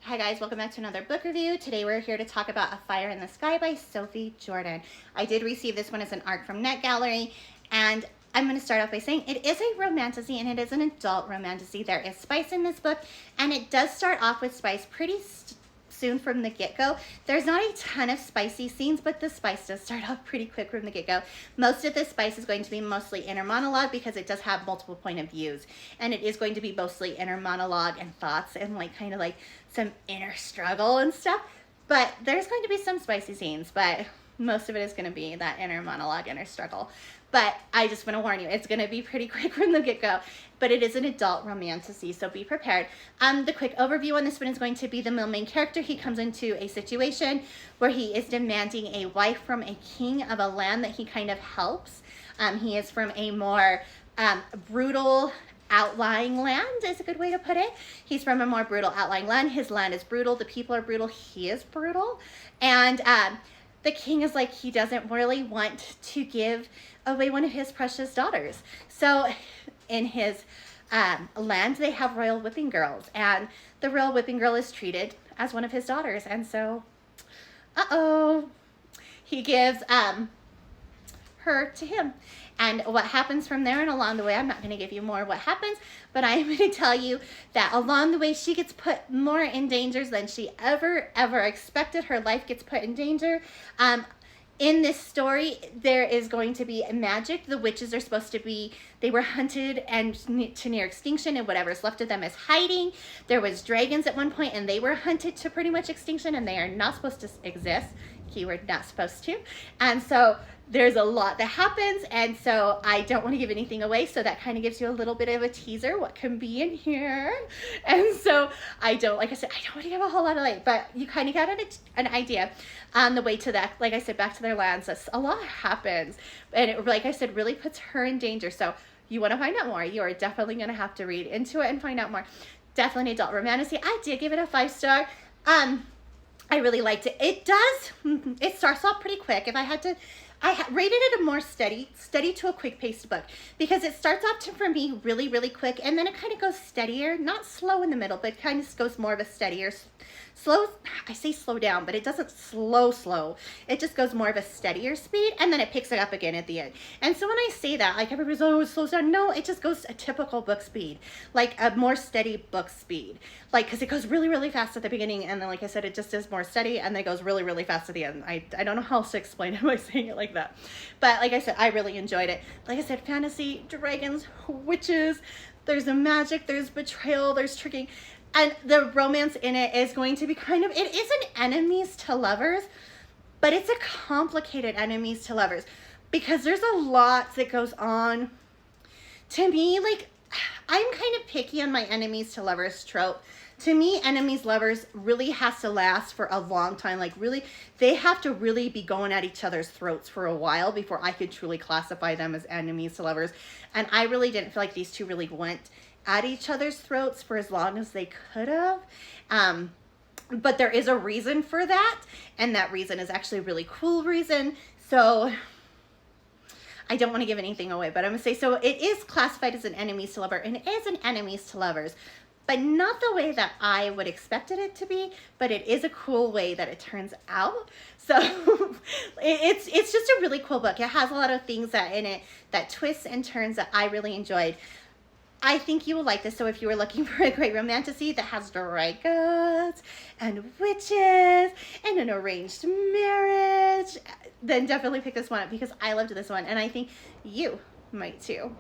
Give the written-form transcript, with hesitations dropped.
Hi guys, welcome back to another book review. Today we're here to talk about A Fire in the Sky by Sophie Jordan. I did receive this one as an ARC from Net Gallery, and I'm going to start off by saying it is a romantasy and it is an adult romantasy. There is spice in this book, and it does start off with spice pretty soon from the get-go. There's not a ton of spicy scenes, but the spice does start off pretty quick from the get-go. Most of the spice is going to be mostly inner monologue because it does have multiple point of views, and it is going to be mostly inner monologue and thoughts and kind of some inner struggle and stuff. But there's going to be some spicy scenes, but most of it is going to be that inner monologue, inner struggle. But I just want to warn you, it's going to be pretty quick from the get-go. But it is an adult romantasy, so be prepared. The quick overview on this one is going to be the main character. He comes into a situation where he is demanding a wife from a king of a land that he kind of helps. He is from a more brutal outlying land is a good way to put it. He's from a more brutal outlying land. His land is brutal. The people are brutal. He is brutal. And the king is like, he doesn't really want to give away one of his precious daughters. So in his land, they have royal whipping girls, and the royal whipping girl is treated as one of his daughters. And so, he gives her to him. And what happens from there and along the way, I'm not going to give you more what happens, but I am going to tell you that along the way, she gets put more in danger than she ever expected. Her life gets put in danger. In this story, there is going to be magic. The witches are supposed to be, they were hunted and to near extinction, and whatever's left of them is hiding. There was dragons at one point, and they were hunted to pretty much extinction, and they are not supposed to exist. Keyword, not supposed to. And so there's a lot that happens, and so I don't want to give anything away, so that kind of gives you a little bit of a teaser what can be in here. And so like I said, I don't want to give a whole lot away, but you kind of got an idea on the way to that, like I said, back to their lands. A lot happens, and it, like I said, really puts her in danger. So you want to find out more, you are definitely going to have to read into it and find out more. Definitely adult romantasy. I did give it a 5-star. I really liked it. It starts off pretty quick. If I had to, I rated it a more steady to a quick-paced book, because it starts off for me really quick, and then it kind of goes steadier, not slow in the middle, but kind of goes more of a steadier, slow. I say slow down, but it doesn't slow. It just goes more of a steadier speed, and then it picks it up again at the end. And so when I say that, like everybody's, oh, it slows down. No, it just goes a typical book speed, like a more steady book speed. Like, because it goes really fast at the beginning, and then, like I said, it just is more steady, and then it goes really fast at the end. I don't know how else to explain it by saying it like that. But like I said, I really enjoyed it. Like I said, fantasy, dragons, witches, there's a magic, there's betrayal, there's tricking. And the romance in it is going to be it isn't enemies to lovers, but it's a complicated enemies to lovers, because there's a lot that goes on. To me, like, I'm kind of picky on my enemies to lovers trope. To me, enemies lovers really has to last for a long time. Like, really, they have to really be going at each other's throats for a while before I could truly classify them as enemies to lovers. And I really didn't feel like these two really went at each other's throats for as long as they could have. But there is a reason for that, and that reason is actually a really cool reason. So I don't want to give anything away, but I'm going to say, so it is classified as an enemies to lover, and it is an enemies to lovers, but not the way that I would expected it to be, but it is a cool way that it turns out. So it's just a really cool book. It has a lot of things in it that twists and turns that I really enjoyed. I think you will like this. So if you were looking for a great romantasy that has dragons and witches and an arranged marriage, then definitely pick this one up, because I loved this one, and I think you might too.